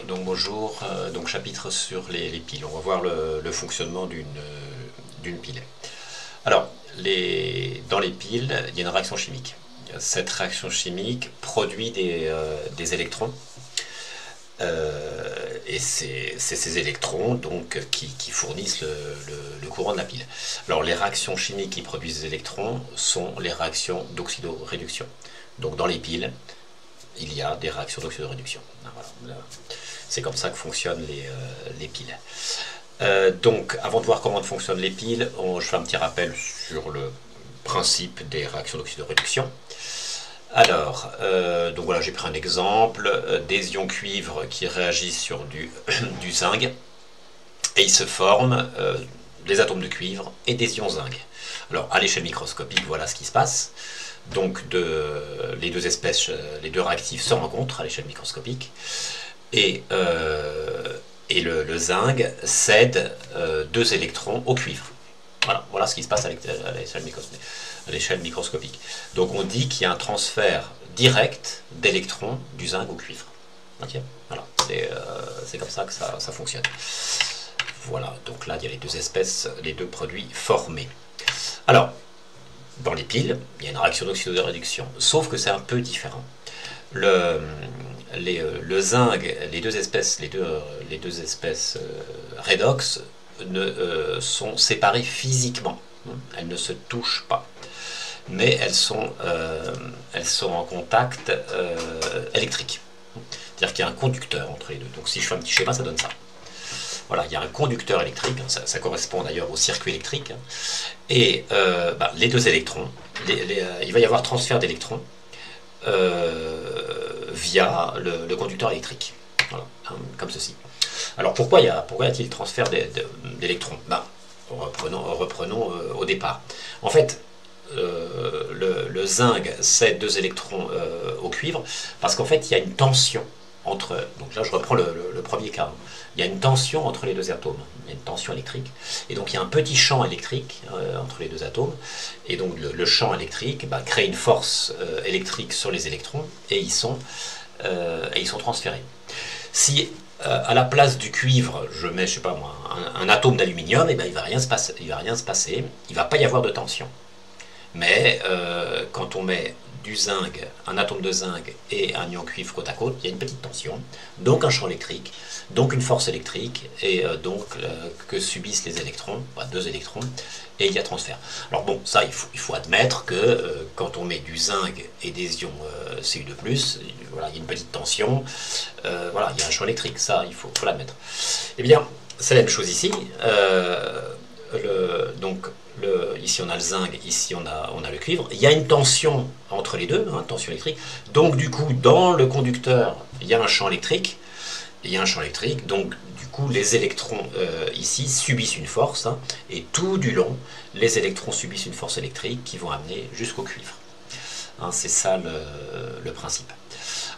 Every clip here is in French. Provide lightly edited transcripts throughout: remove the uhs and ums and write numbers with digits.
Donc bonjour, donc chapitre sur les piles. On va voir le fonctionnement d'une pile. Alors, dans les piles, il y a une réaction chimique. Cette réaction chimique produit des électrons. Et c'est ces électrons donc, qui fournissent le courant de la pile. Alors les réactions chimiques qui produisent des électrons sont les réactions d'oxydoréduction. Donc dans les piles, il y a des réactions d'oxydoréduction. Voilà. C'est comme ça que fonctionnent les piles. Donc avant de voir comment fonctionnent les piles, je fais un petit rappel sur le principe des réactions d'oxydoréduction. Alors, donc voilà, j'ai pris un exemple, des ions cuivre qui réagissent sur du zinc, et il se forment des atomes de cuivre et des ions zinc. Alors, à l'échelle microscopique, voilà ce qui se passe. Donc, les deux espèces, les deux réactifs se rencontrent à l'échelle microscopique, et le zinc cède 2 électrons au cuivre. Voilà ce qui se passe à l'échelle microscopique. Donc on dit qu'il y a un transfert direct d'électrons du zinc au cuivre. Okay, voilà, c'est comme ça que ça fonctionne. Voilà, donc là il y a les deux espèces, les deux produits formés. Alors, dans les piles, il y a une réaction d'oxydoréduction, sauf que c'est un peu différent. Le zinc, les deux espèces redox sont séparées physiquement. Elles ne se touchent pas, mais elles sont en contact électrique. C'est-à-dire qu'il y a un conducteur entre les deux. Donc si je fais un petit schéma, ça donne ça. Voilà, il y a un conducteur électrique, ça correspond d'ailleurs au circuit électrique, et les deux électrons, il va y avoir transfert d'électrons via le conducteur électrique. Voilà, comme ceci. Alors pourquoi y a-t-il transfert d'électrons? Reprenons au départ. En fait, le zinc cède 2 électrons au cuivre parce qu'en fait il y a une tension entre. Donc là je reprends le premier cas. Il y a une tension entre les deux atomes, il y a une tension électrique, et donc il y a un petit champ électrique entre les deux atomes, et donc le champ électrique crée une force électrique sur les électrons, et ils sont transférés. Si à la place du cuivre, je mets, je sais pas moi, un atome d'aluminium, et il va rien se passer, il va pas y avoir de tension. Mais quand on met du zinc, un atome de zinc et un ion cuivre côte à côte, il y a une petite tension, donc un champ électrique, donc une force électrique, et donc que subissent les électrons, 2 électrons, et il y a transfert. Alors bon, ça il faut admettre que quand on met du zinc et des ions Cu2+, voilà, il y a une petite tension, voilà, il y a un champ électrique, ça il faut l'admettre. Eh bien, c'est la même chose ici. Ici on a le zinc, ici on a le cuivre. Il y a une tension entre les deux, tension électrique. Donc du coup, dans le conducteur, il y a un champ électrique. Donc du coup, les électrons ici subissent une force, et tout du long, les électrons subissent une force électrique qui vont amener jusqu'au cuivre. C'est ça le principe.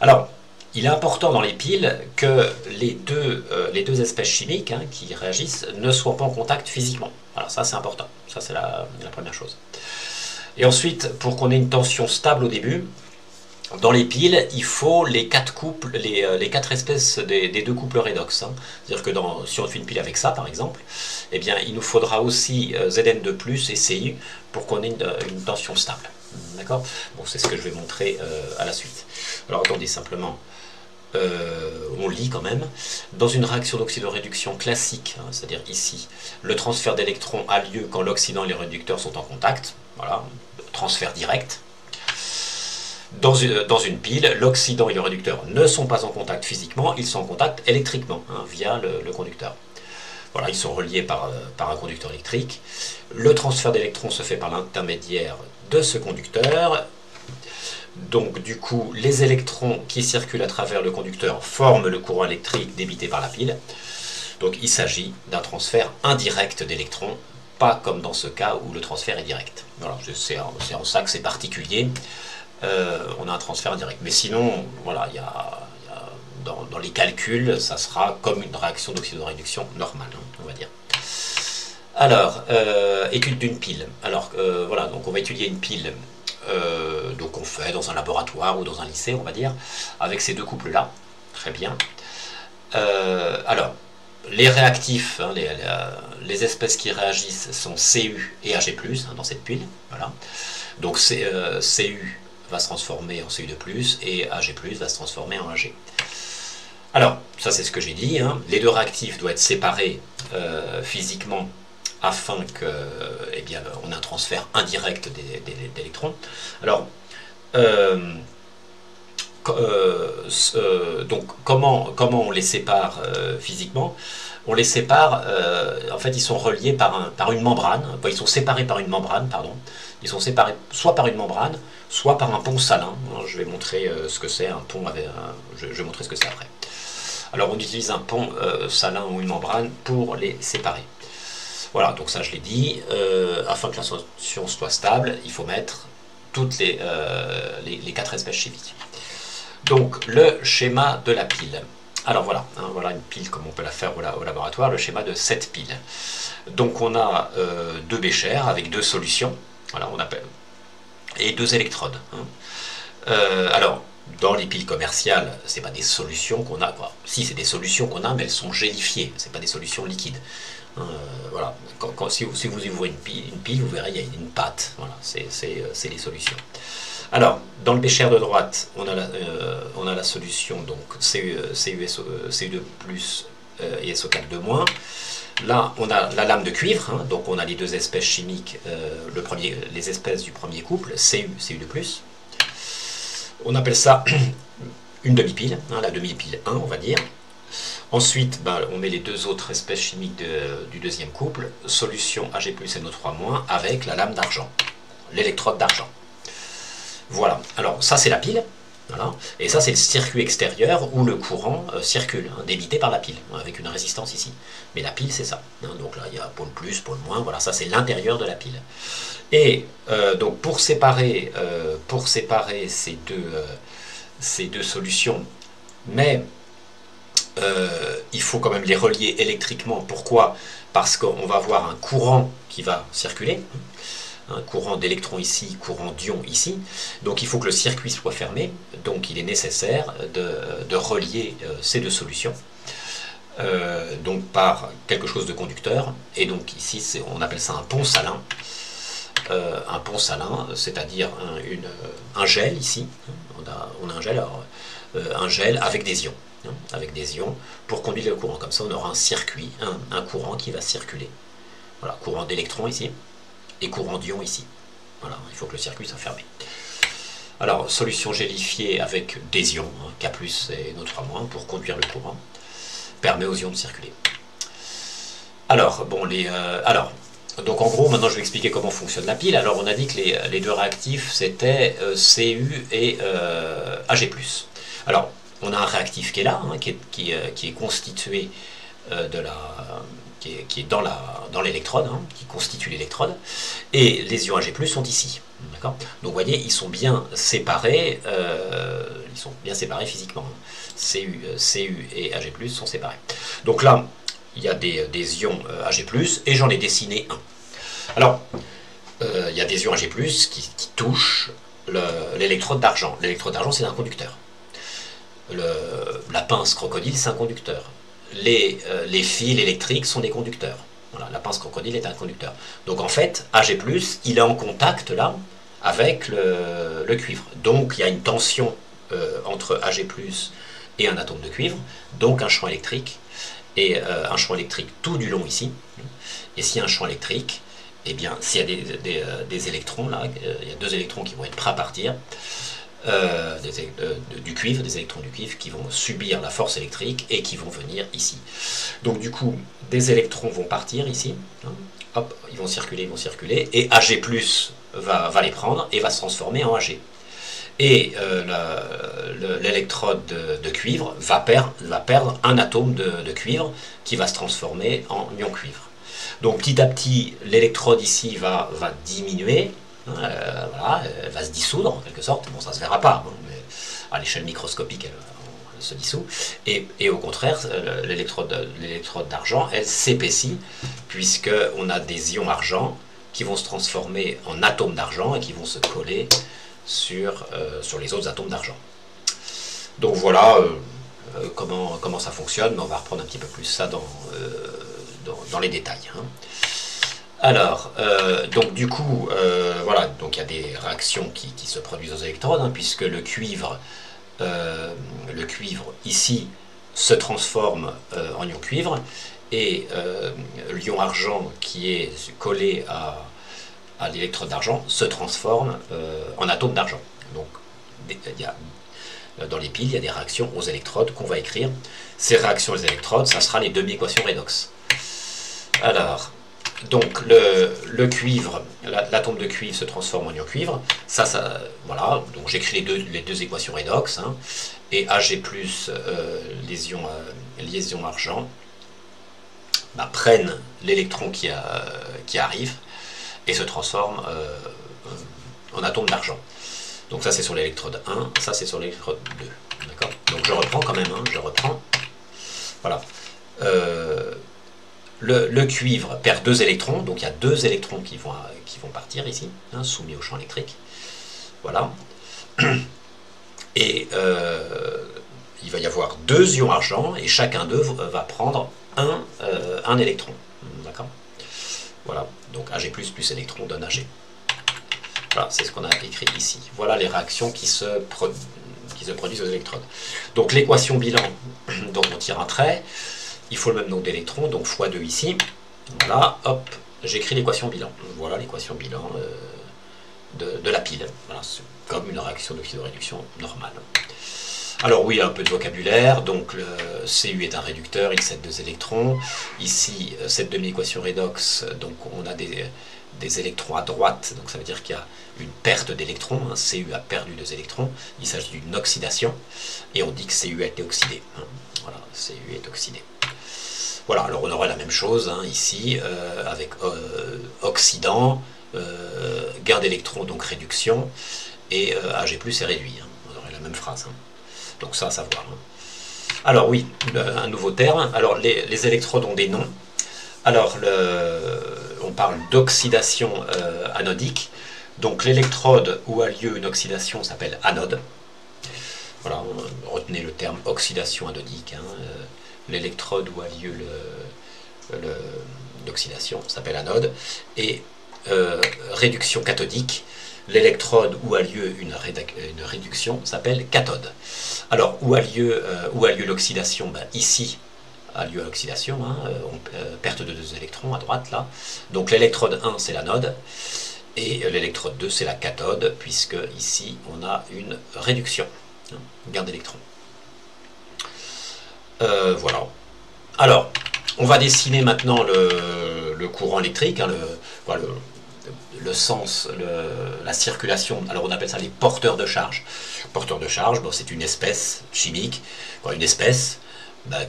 Alors, il est important dans les piles que les deux espèces chimiques qui réagissent ne soient pas en contact physiquement. Voilà, ça c'est important. Ça c'est la première chose. Et ensuite, pour qu'on ait une tension stable au début, dans les piles, il faut les 4 couples, les 4 espèces des 2 couples redox. C'est-à-dire que si on fait une pile avec ça, par exemple, eh bien, il nous faudra aussi Zn2+ et Ci pour qu'on ait une tension stable. D'accord? Bon, c'est ce que je vais montrer à la suite. Alors attendez simplement. On lit quand même, dans une réaction d'oxydoréduction classique, c'est-à-dire ici, le transfert d'électrons a lieu quand l'oxydant et les réducteurs sont en contact, voilà, transfert direct. Dans une pile, l'oxydant et le réducteur ne sont pas en contact physiquement, ils sont en contact électriquement, via le conducteur. Voilà, ils sont reliés par un conducteur électrique. Le transfert d'électrons se fait par l'intermédiaire de ce conducteur. Donc du coup, les électrons qui circulent à travers le conducteur forment le courant électrique débité par la pile. Donc il s'agit d'un transfert indirect d'électrons, pas comme dans ce cas où le transfert est direct. Voilà, c'est en ça que c'est particulier. On a un transfert indirect. Mais sinon, voilà, dans les calculs, ça sera comme une réaction d'oxydoréduction normale, on va dire. Alors, étude d'une pile. Alors voilà, donc on va étudier une pile. Donc on fait dans un laboratoire ou dans un lycée, on va dire, avec ces 2 couples là, très bien. Alors, les réactifs, hein, les espèces qui réagissent sont Cu et Ag+, hein, dans cette pile. Voilà. Donc Cu va se transformer en Cu2+, et Ag+, va se transformer en Ag. Alors, ça c'est ce que j'ai dit, hein. Les deux réactifs doivent être séparés physiquement afin que, eh bien, on ait un transfert indirect d'électrons. Alors, donc comment on les sépare physiquement? On les sépare, en fait ils sont reliés par une membrane, enfin, ils sont séparés par une membrane, pardon. Ils sont séparés soit par une membrane, soit par un pont salin. Alors, je vais montrer ce que c'est un pont, je vais montrer ce que c'est après. Alors on utilise un pont salin ou une membrane pour les séparer. Voilà, donc ça je l'ai dit, afin que la solution soit stable, il faut mettre toutes les 4 espèces chimiques. Donc le schéma de la pile. Alors voilà, hein, voilà une pile comme on peut la faire au laboratoire, le schéma de cette pile. Donc on a 2 béchers avec 2 solutions, voilà, on appelle, et 2 électrodes. Hein. Alors, dans les piles commerciales, c'est pas des solutions qu'on a, quoi. Si, c'est des solutions qu'on a, mais elles sont gélifiées, c'est pas des solutions liquides. Voilà. Si vous ouvrez une pile, vous verrez, il y a une pâte. Voilà, c'est les solutions. Alors, dans le bécher de droite, on a la solution donc Cu2+ et SO4 Là, on a la lame de cuivre, hein, donc on a les 2 espèces chimiques, les espèces du premier couple, Cu2+. On appelle ça une demi-pile, hein, la demi-pile 1, on va dire. Ensuite, on met les 2 autres espèces chimiques du deuxième couple, solution Ag+, NO3- avec la lame d'argent, l'électrode d'argent. Voilà, alors ça c'est la pile, voilà. Et ça c'est le circuit extérieur où le courant circule, hein, débité par la pile, avec une résistance ici. Mais la pile c'est ça, hein, donc là il y a pôle plus, pôle moins, voilà, ça c'est l'intérieur de la pile. Et donc pour séparer ces deux solutions, mais il faut quand même les relier électriquement. Pourquoi? Parce qu'on va avoir un courant qui va circuler, un courant d'électrons ici, courant d'ions ici, donc il faut que le circuit soit fermé, donc il est nécessaire de relier ces 2 solutions, donc par quelque chose de conducteur, et donc ici on appelle ça un pont salin. Un pont salin, c'est-à-dire un gel ici, on a un gel, alors, un gel avec des ions. Avec des ions pour conduire le courant. Comme ça, on aura un circuit, un courant qui va circuler. Voilà, courant d'électrons ici et courant d'ions ici. Voilà, il faut que le circuit soit fermé. Alors, solution gélifiée avec des ions, hein, K+ et NO3- pour conduire le courant, permet aux ions de circuler. Alors, bon, donc en gros, maintenant je vais expliquer comment fonctionne la pile. Alors, on a dit que les 2 réactifs, c'était Cu et Ag+. Alors, on a un réactif qui est là, hein, qui est constitué qui est dans l'électrode, hein, qui constitue l'électrode, et les ions Ag+ sont ici. Donc vous voyez, ils sont bien séparés, physiquement. Cu et Ag+ sont séparés. Donc là, il y a des ions Ag+, et j'en ai dessiné un. Alors, il y a des ions Ag+, qui touchent l'électrode d'argent. L'électrode d'argent, c'est un conducteur. La pince crocodile, c'est un conducteur. Les fils électriques sont des conducteurs. Voilà, la pince crocodile est un conducteur. Donc en fait, Ag+, il est en contact là avec le cuivre. Donc il y a une tension entre Ag+ et un atome de cuivre, donc un champ électrique, et un champ électrique tout du long ici. Et s'il y a un champ électrique, eh bien, s'il y a des électrons là, il y a 2 électrons qui vont être prêts à partir, du cuivre, des électrons du cuivre qui vont subir la force électrique et qui vont venir ici. Donc du coup, des électrons vont partir ici, hein, hop, ils vont circuler, et Ag+ va les prendre et va se transformer en Ag. Et l'électrode de cuivre va perdre un atome de cuivre qui va se transformer en ion cuivre. Donc petit à petit, l'électrode ici va diminuer, voilà, elle va se dissoudre en quelque sorte. Bon, ça ne se verra pas, hein, mais à l'échelle microscopique, elle se dissout. Et au contraire, l'électrode d'argent, elle s'épaissit, puisqu'on a des ions argent qui vont se transformer en atomes d'argent et qui vont se coller sur les autres atomes d'argent. Donc voilà, comment ça fonctionne, mais on va reprendre un petit peu plus ça dans les détails. Hein. Alors, donc du coup, voilà, donc il y a des réactions qui se produisent aux électrodes, hein, puisque le cuivre ici se transforme en ion cuivre, et l'ion argent qui est collé à l'électrode d'argent se transforme en atome d'argent. Donc dans les piles, il y a des réactions aux électrodes qu'on va écrire. Ces réactions aux électrodes, ça sera les demi-équations redox. Alors, donc le cuivre, l'atome de cuivre se transforme en ion cuivre. Voilà, donc j'écris les deux équations redox, hein, et Ag+, les ions argent, prennent l'électron qui arrive et se transforment en atome d'argent. Donc ça c'est sur l'électrode 1, ça c'est sur l'électrode 2. D'accord. Donc je reprends quand même, hein, je reprends. Voilà. Le cuivre perd 2 électrons, donc il y a 2 électrons qui vont partir ici, hein, soumis au champ électrique. Voilà. Et il va y avoir 2 ions argent, et chacun d'eux va prendre un électron. D'accord. Voilà. Donc Ag++ électron donne Ag. Voilà, c'est ce qu'on a écrit ici. Voilà les réactions qui se produisent aux électrodes. Donc l'équation bilan, donc on tire un trait, il faut le même nombre d'électrons, donc x2 ici. Voilà, hop, j'écris l'équation bilan. Voilà l'équation bilan de la pile. Voilà, c'est comme une réaction d'oxydoréduction normale. Alors oui, un peu de vocabulaire, donc le Cu est un réducteur, il cède 2 électrons. Ici, cette demi-équation redox, donc on a des électrons à droite, donc ça veut dire qu'il y a une perte d'électrons, hein. Cu a perdu 2 électrons, il s'agit d'une oxydation, et on dit que Cu a été oxydé. Hein. Voilà, Cu est oxydé. Voilà, alors on aurait la même chose, hein, ici, avec oxydant, gain d'électrons, donc réduction, et Ag+ est réduit. Hein. On aurait la même phrase. Hein. Donc ça à savoir. Hein. Alors oui, un nouveau terme. Alors les électrodes ont des noms. Alors on parle d'oxydation anodique. Donc l'électrode où a lieu une oxydation s'appelle anode. Voilà, retenez le terme oxydation anodique. Hein. L'électrode où a lieu l'oxydation s'appelle anode. Et réduction cathodique, l'électrode où a lieu une réduction s'appelle cathode. Alors où a lieu l'oxydation, ici a lieu l'oxydation, hein, perte de 2 électrons à droite là. Donc l'électrode 1 c'est l'anode et l'électrode 2 c'est la cathode, puisque ici on a une réduction, hein, gain d'électrons. Voilà. Alors on va dessiner maintenant le courant électrique, hein, le sens, la circulation. Alors on appelle ça les porteurs de charge. Porteur de charge, bon, c'est une espèce chimique, une espèce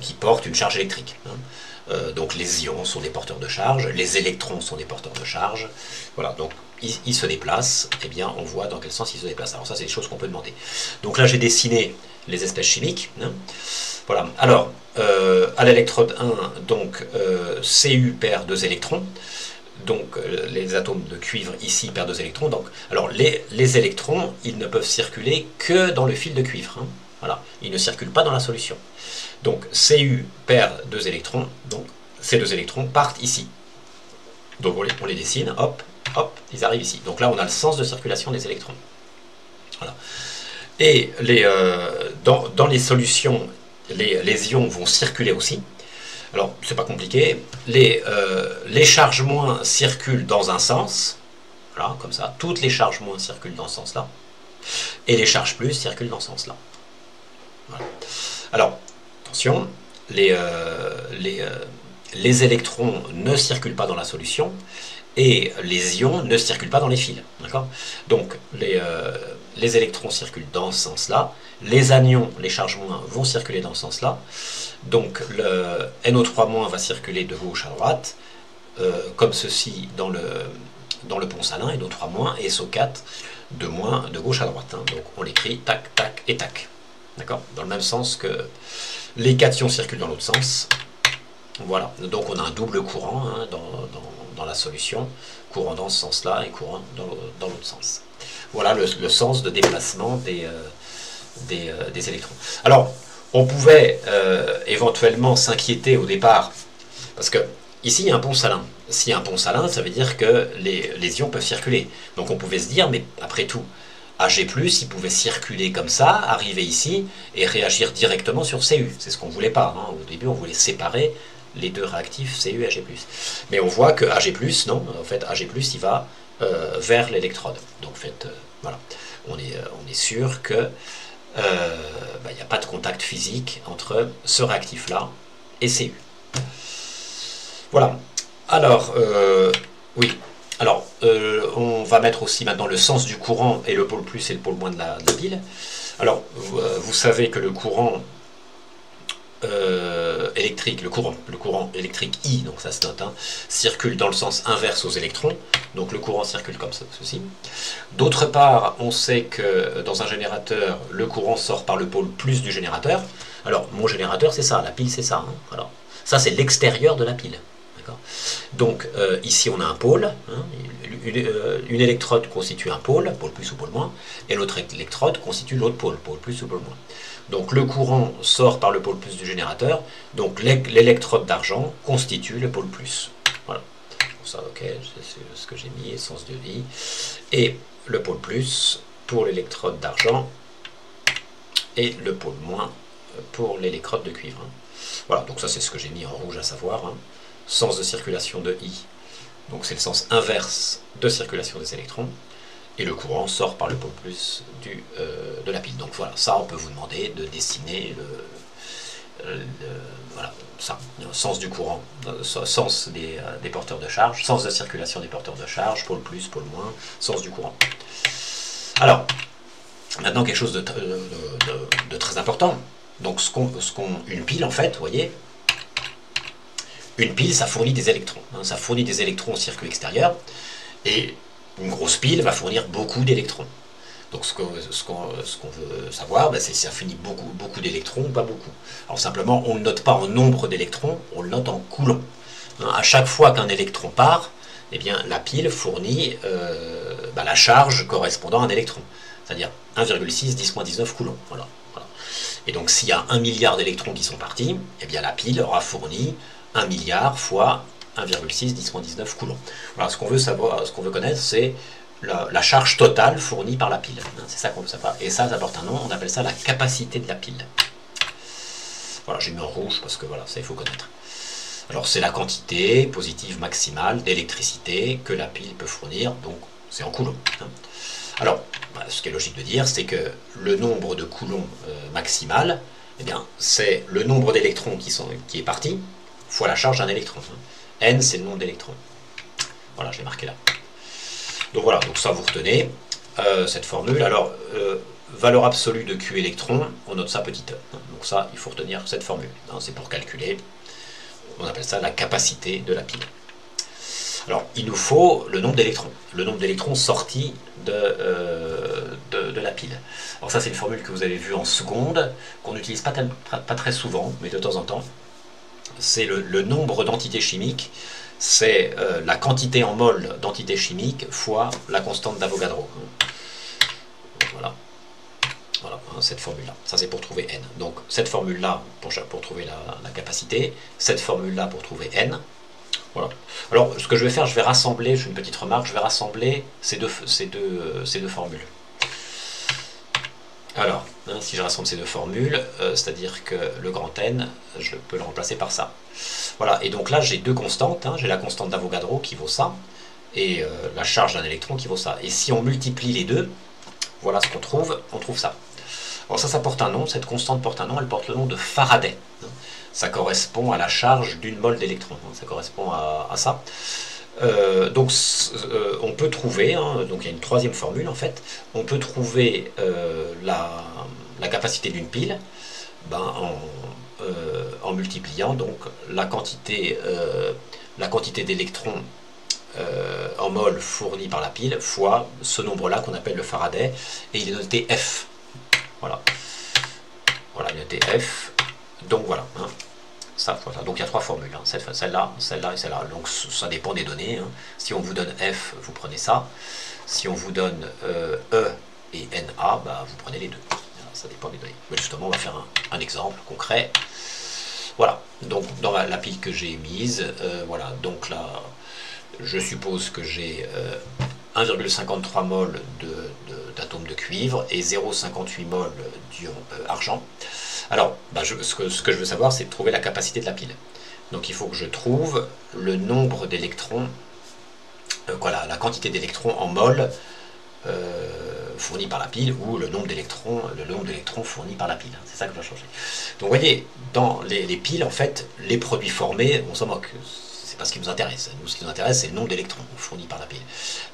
qui porte une charge électrique. Hein. Donc les ions sont des porteurs de charge, les électrons sont des porteurs de charge. Voilà, donc ils se déplacent, et bien on voit dans quel sens ils se déplacent. Alors ça c'est des choses qu'on peut demander. Donc là j'ai dessiné les espèces chimiques. Hein. Voilà, alors à l'électrode 1, donc Cu perd 2 électrons. Donc les atomes de cuivre ici perdent 2 électrons. Donc, alors les électrons, ils ne peuvent circuler que dans le fil de cuivre. Hein. Voilà, ils ne circulent pas dans la solution. Donc Cu perd 2 électrons, donc ces 2 électrons partent ici. Donc on les dessine, hop, hop, ils arrivent ici. Donc là on a le sens de circulation des électrons. Voilà. Et dans les solutions, les ions vont circuler aussi. Alors, c'est pas compliqué. Les charges moins circulent dans un sens. Voilà, comme ça. Toutes les charges moins circulent dans ce sens-là. Et les charges plus circulent dans ce sens-là. Voilà. Alors, attention, les électrons ne circulent pas dans la solution et les ions ne circulent pas dans les fils. D'accord ? Donc, les électrons circulent dans ce sens-là. Les anions, les charges moins, vont circuler dans ce sens-là. Donc le NO3- va circuler de gauche à droite, comme ceci dans le pont salin, NO3- et SO4 de gauche à droite. Hein. Donc on l'écrit tac, tac et tac. D'accord ? Dans le même sens que les cations circulent dans l'autre sens. Voilà. Donc on a un double courant, hein, dans la solution, courant dans ce sens-là et courant dans l'autre sens. Voilà le sens de déplacement des électrons. Alors, On pouvait éventuellement s'inquiéter au départ, parce que ici il y a un pont salin. S'il y a un pont salin, ça veut dire que les ions peuvent circuler. Donc on pouvait se dire, mais après tout, Ag+, il pouvait circuler comme ça, arriver ici, et réagir directement sur Cu. C'est ce qu'on ne voulait pas. Hein. Au début, on voulait séparer les deux réactifs Cu et Ag+. Mais on voit que Ag+, non, en fait, Ag+, il va vers l'électrode. Donc en fait, voilà, on est sûr que il n'y a pas de contact physique entre ce réactif-là et Cu. Voilà. Alors, oui. Alors, on va mettre aussi maintenant le sens du courant et le pôle plus et le pôle moins de la pile. Alors, vous savez que le courant électrique, le courant électrique I, donc ça se note, hein, circule dans le sens inverse aux électrons. Donc le courant circule comme ceci. D'autre part, on sait que dans un générateur, le courant sort par le pôle plus du générateur. Alors, mon générateur, c'est ça, la pile, c'est ça. Hein, alors, ça, c'est l'extérieur de la pile. Donc ici on a un pôle, hein, une électrode constitue un pôle plus ou pôle moins, et l'autre électrode constitue l'autre pôle plus ou pôle moins. Donc le courant sort par le pôle plus du générateur, donc l'électrode d'argent constitue le pôle plus. Voilà, pour ça ok, c'est ce que j'ai mis, essence de vie, et le pôle plus pour l'électrode d'argent, et le pôle moins pour l'électrode de cuivre. Hein. Voilà, donc ça c'est ce que j'ai mis en rouge à savoir. Hein. Sens de circulation de I, donc c'est le sens inverse de circulation des électrons, et le courant sort par le pôle plus de la pile. Donc voilà, ça on peut vous demander de dessiner voilà, ça, le sens du courant, sens des porteurs de charge, sens de circulation des porteurs de charge, pôle plus, pôle moins, sens du courant. Alors, maintenant quelque chose de très important, donc une pile en fait, vous voyez, une pile, ça fournit des électrons. Hein, ça fournit des électrons au circuit extérieur. Et une grosse pile va fournir beaucoup d'électrons. Donc ce qu'on veut savoir, c'est si ça fournit beaucoup d'électrons ou pas beaucoup. Alors simplement, on ne le note pas en nombre d'électrons, on le note en coulomb. Hein, à chaque fois qu'un électron part, eh bien, la pile fournit la charge correspondant à un électron. C'est-à-dire 1,6 10-19 coulombs. Voilà. Et donc s'il y a 1 milliard d'électrons qui sont partis, eh bien, la pile aura fourni 1 milliard fois 1,6 10-19 coulombs. Voilà, ce qu'on veut savoir, ce qu'on veut connaître, c'est la charge totale fournie par la pile. C'est ça qu'on veut savoir. Et ça porte un nom, on appelle ça la capacité de la pile. Voilà, j'ai mis en rouge parce que voilà, ça il faut connaître. Alors c'est la quantité positive maximale d'électricité que la pile peut fournir, donc c'est en coulombs. Alors, ce qui est logique de dire, c'est que le nombre de coulombs maximal, eh bien, c'est le nombre d'électrons qui est parti, fois la charge d'un électron. N, c'est le nombre d'électrons. Voilà, je l'ai marqué là. Donc voilà, donc ça vous retenez cette formule. Alors, valeur absolue de Q électrons, on note ça petit e. Donc ça, il faut retenir cette formule. C'est pour calculer, on appelle ça la capacité de la pile. Alors, il nous faut le nombre d'électrons. Le nombre d'électrons sortis de la pile. Alors ça, c'est une formule que vous avez vue en seconde, qu'on n'utilise pas très souvent, mais de temps en temps. C'est le nombre d'entités chimiques, c'est la quantité en mol d'entités chimiques fois la constante d'Avogadro. Voilà, cette formule-là. Ça, c'est pour trouver N. Donc, cette formule-là pour trouver la capacité, cette formule-là pour trouver N. Voilà. Alors, ce que je vais faire, je vais rassembler, je fais une petite remarque, je vais rassembler ces deux formules. Alors, si je rassemble ces deux formules, c'est-à-dire que le grand N, je peux le remplacer par ça. Voilà, et donc là, j'ai deux constantes. J'ai la constante d'Avogadro qui vaut ça, et la charge d'un électron qui vaut ça. Et si on multiplie les deux, voilà ce qu'on trouve, on trouve ça. Alors ça porte un nom, cette constante porte un nom, elle porte le nom de Faraday. Ça correspond à la charge d'une mole d'électrons, ça correspond à ça. Donc on peut trouver, donc il y a une troisième formule en fait, on peut trouver la capacité d'une pile en multipliant donc la quantité d'électrons en mol fournis par la pile fois ce nombre-là qu'on appelle le Faraday, et il est noté F. Voilà, il est noté F, donc voilà. Ça, voilà. Donc il y a trois formules, celle-là, celle-là et celle-là. Donc ça dépend des données. Si on vous donne F, vous prenez ça. Si on vous donne E et NA, vous prenez les deux. ça dépend des données. Mais justement, on va faire un exemple concret. Voilà, donc dans la pile que j'ai mise, voilà, donc là, je suppose que j'ai 1,53 mol d'atomes de cuivre et 0,58 mol d'ion argent. Alors, ce que je veux savoir, c'est de trouver la capacité de la pile. Donc il faut que je trouve le nombre d'électrons, voilà, la quantité d'électrons en mol fournis par la pile, ou le nombre d'électrons fournis par la pile. C'est ça que je dois changer. Donc vous voyez, dans les piles, en fait, les produits formés, on s'en moque. C'est pas ce qui nous intéresse. Nous, ce qui nous intéresse, c'est le nombre d'électrons fournis par la pile.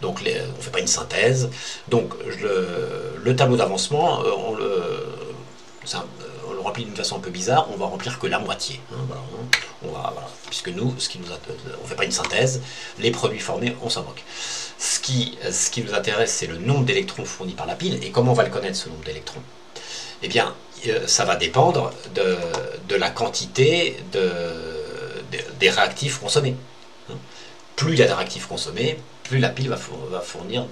Donc on ne fait pas une synthèse. Donc le tableau d'avancement, on le remplit d'une façon un peu bizarre. On va remplir que la moitié. Hein, voilà, puisque nous, on ne fait pas une synthèse. Les produits formés, on s'en moque. Ce qui nous intéresse, c'est le nombre d'électrons fournis par la pile. Et comment on va le connaître, ce nombre d'électrons? Eh bien, ça va dépendre de la quantité des réactifs consommés. Plus il y a de réactifs consommés, plus la pile va fournir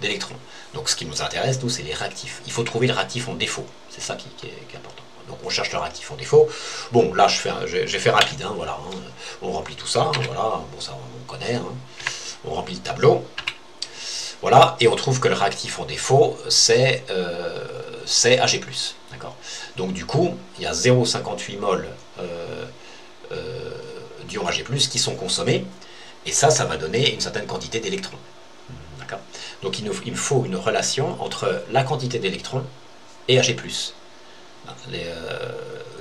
d'électrons. Donc ce qui nous intéresse, nous, c'est les réactifs. Il faut trouver le réactif en défaut. C'est ça qui est important. Donc on cherche le réactif en défaut. Bon, là, j'ai fait rapide. Hein, voilà, hein. On remplit tout ça. Hein, voilà, bon, ça, on connaît. Hein. On remplit le tableau. Voilà, et on trouve que le réactif en défaut, c'est Ag+. D'accord. Donc du coup, il y a 0,58 mol d'ions Ag+, qui sont consommés, et ça va donner une certaine quantité d'électrons. D'accord. Donc il me faut une relation entre la quantité d'électrons et Ag+.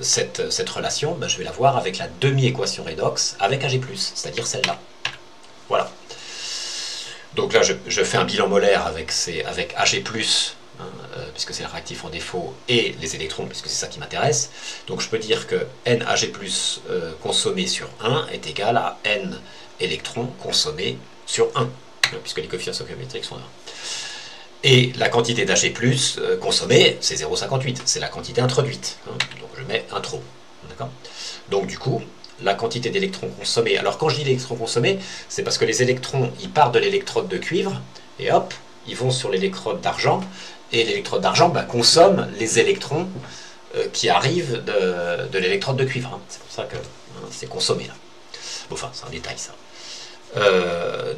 Cette relation, je vais la voir avec la demi-équation redox avec Ag+, c'est-à-dire celle-là. Voilà. Donc là, je fais un bilan molaire avec Ag+, puisque c'est le réactif en défaut, et les électrons, puisque c'est ça qui m'intéresse. Donc je peux dire que NAG+ consommé sur 1 est égal à N électrons consommés sur 1, puisque les coefficients stoichiométriques sont 1. Et la quantité d'Ag+ consommée, c'est 0,58, c'est la quantité introduite. Donc je mets intro. D'accord. Donc du coup, la quantité d'électrons consommés. Alors quand je dis l'électron consommé, c'est parce que les électrons, ils partent de l'électrode de cuivre, et hop, ils vont sur l'électrode d'argent, et l'électrode d'argent consomme les électrons qui arrivent de l'électrode de cuivre. C'est pour ça que c'est consommé là. Bon, enfin, c'est un détail ça.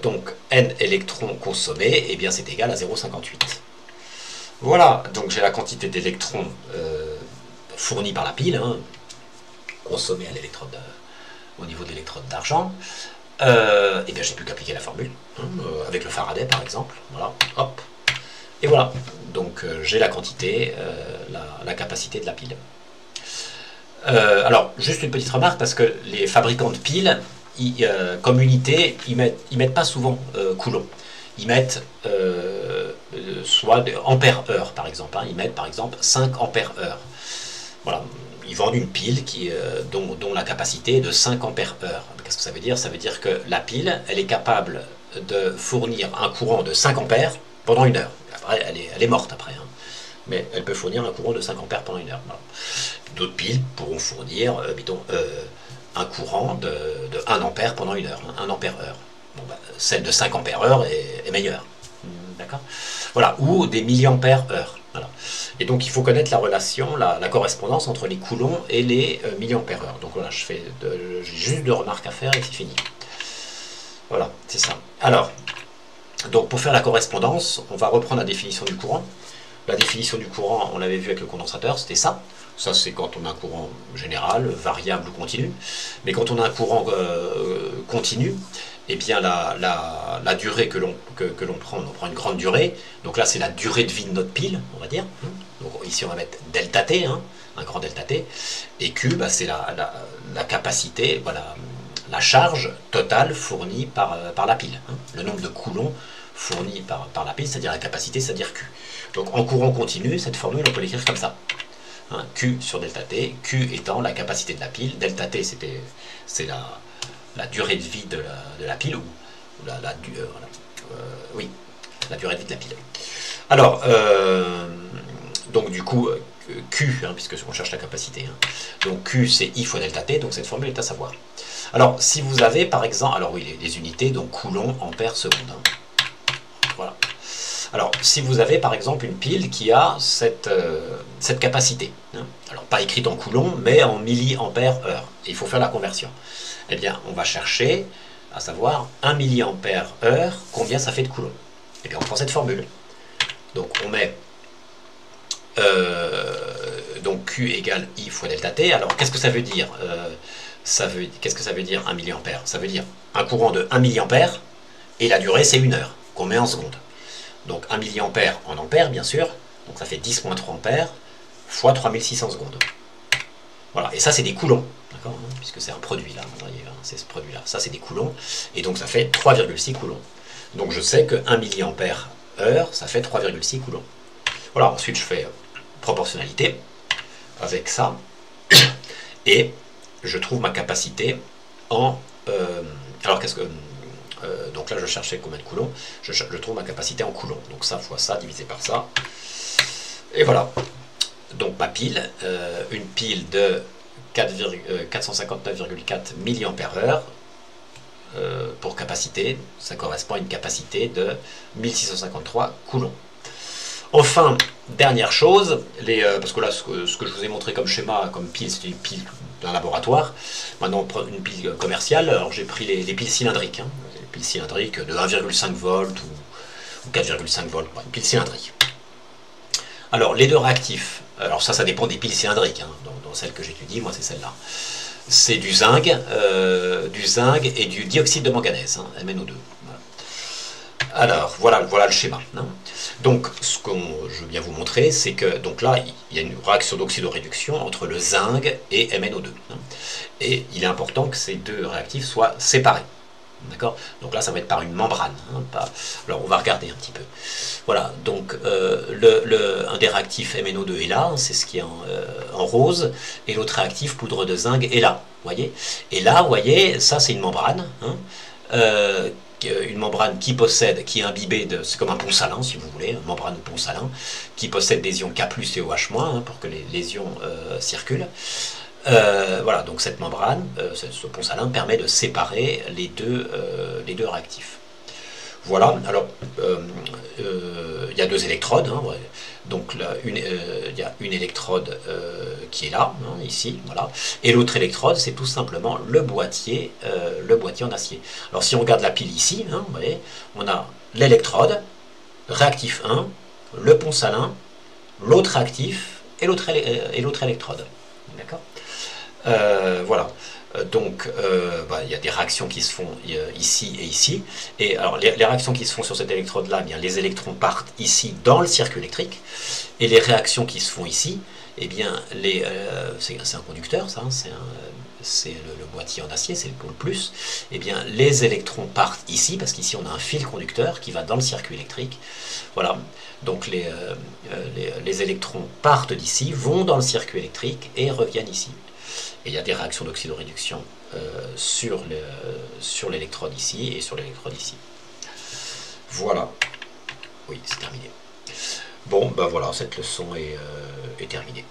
Donc N électrons consommés, eh bien c'est égal à 0,58. Voilà, donc j'ai la quantité d'électrons fournis par la pile, consommés à l'électrode, au niveau de l'électrode d'argent. Et bien j'ai plus qu'appliquer la formule, avec le Faraday par exemple. Voilà, hop. Et voilà, donc j'ai la quantité, la capacité de la pile. Alors, juste une petite remarque, parce que les fabricants de piles, comme unité, ils mettent pas souvent coulomb. Ils mettent soit ampères-heure, par exemple. Ils mettent par exemple 5 ampères-heure. Voilà, ils vendent une pile dont la capacité est de 5 ampères-heure. Qu'est-ce que ça veut dire? Ça veut dire que la pile, elle est capable de fournir un courant de 5 ampères pendant 1 heure. Après, elle est morte après. Mais elle peut fournir un courant de 5 ampères pendant 1 heure. Voilà. D'autres piles pourront fournir, un courant de 1 ampère pendant 1 heure, 1 ampère-heure. Bon, celle de 5 ampères-heure est meilleure. D'accord. Voilà, ou des milliampères-heure. Voilà. Et donc il faut connaître la relation, la correspondance entre les coulombs et les milliampères-heure. Donc voilà, j'ai juste 2 remarques à faire et c'est fini. Voilà, c'est ça. Alors, donc pour faire la correspondance, on va reprendre la définition du courant. La définition du courant, on l'avait vu avec le condensateur, c'était ça. Ça, c'est quand on a un courant général, variable ou continu. Mais quand on a un courant continu, eh bien la durée que l'on prend, on prend une grande durée. Donc là, c'est la durée de vie de notre pile, on va dire. Donc ici, on va mettre delta T, un grand delta T. Et Q, c'est la capacité, la charge totale fournie par la pile. Le nombre de coulombs fournis par la pile, c'est-à-dire la capacité, c'est-à-dire Q. Donc en courant continu, cette formule, on peut l'écrire comme ça. Q sur delta T, Q étant la capacité de la pile, delta T c'est la durée de vie de la pile, ou la durée de vie de la pile. Alors, donc du coup, Q, puisque on cherche la capacité, donc Q c'est I fois delta T, donc cette formule est à savoir. Alors, si vous avez par exemple, alors oui, les unités, donc coulomb, ampère, seconde. Voilà. Alors, si vous avez par exemple une pile qui a cette capacité, hein, alors pas écrite en coulombs, mais en milliampères-heure, il faut faire la conversion. Eh bien, on va chercher à savoir 1 milliampère-heure, combien ça fait de coulombs. Eh bien, on prend cette formule. Donc, on met donc Q égale I fois delta T. Alors, qu'est-ce que ça veut dire qu'est-ce que ça veut dire 1 milliampère? Ça veut dire un courant de 1 milliampère, et la durée, c'est 1 heure, qu'on met en secondes. Donc 1 milliampère en ampères, bien sûr, donc ça fait 10,3 ampères, fois 3600 secondes. Voilà, et ça, c'est des coulombs, d'accord, hein, puisque c'est un produit, là, c'est ce produit-là. Ça, c'est des coulombs, et donc ça fait 3,6 coulombs. Donc je sais que 1 milliampère heure, ça fait 3,6 coulombs. Voilà, ensuite je fais proportionnalité avec ça, et je trouve ma capacité en... alors qu'est-ce que... donc là je cherchais combien de coulombs, je trouve ma capacité en coulombs, donc ça fois ça divisé par ça, et voilà. Donc ma pile, une pile de 459,4 milliampères-heure, pour capacité, ça correspond à une capacité de 1653 coulombs. Enfin, dernière chose, parce que là, ce que je vous ai montré comme schéma, comme pile, c'était une pile d'un laboratoire. Maintenant, on prend une pile commerciale. Alors, j'ai pris les piles cylindriques. Hein, les piles cylindriques de 1,5 volts ou 4,5 volts, une pile cylindrique. Alors, les deux réactifs, alors ça dépend des piles cylindriques. Hein, dans celle que j'étudie, moi, c'est celle-là. C'est du zinc et du dioxyde de manganèse, hein, MnO2. Alors, voilà le schéma. Hein. Donc, ce que je veux bien vous montrer, c'est que donc là, il y a une réaction d'oxydoréduction entre le zinc et MnO2. Hein. Et il est important que ces deux réactifs soient séparés. D'accord? Donc là, ça va être par une membrane. Hein, alors, on va regarder un petit peu. Voilà, donc un des réactifs MnO2 est là, hein, c'est ce qui est en rose, et l'autre réactif, poudre de zinc, est là. Voyez? Et là, vous voyez, ça, c'est une membrane. Hein, une membrane qui est imbibée de, c'est comme un pont salin si vous voulez, une membrane de pont salin, qui possède des ions K+, et OH-, hein, pour que les ions circulent. Voilà, donc cette membrane, ce pont salin permet de séparer les deux réactifs. Voilà, alors il y a deux électrodes, hein, ouais. Donc là, il y a une électrode qui est là, hein, ici, voilà, et l'autre électrode, c'est tout simplement le boîtier en acier. Alors si on regarde la pile ici, hein, vous voyez, on a l'électrode, réactif 1, le pont salin, l'autre réactif et l'autre électrode. D'accord ? Voilà. Donc, il y a des réactions qui se font ici et ici. Et alors, les réactions qui se font sur cette électrode-là, bien, les électrons partent ici dans le circuit électrique. Et les réactions qui se font ici, eh bien, c'est un conducteur, ça, hein, c'est le boîtier en acier, c'est le pôle plus. Eh bien, les électrons partent ici, parce qu'ici, on a un fil conducteur qui va dans le circuit électrique. Voilà. Donc, les électrons partent d'ici, vont dans le circuit électrique et reviennent ici. Et il y a des réactions d'oxydoréduction sur l'électrode ici et sur l'électrode ici. Voilà. Oui, c'est terminé. Bon, ben voilà, cette leçon est terminée.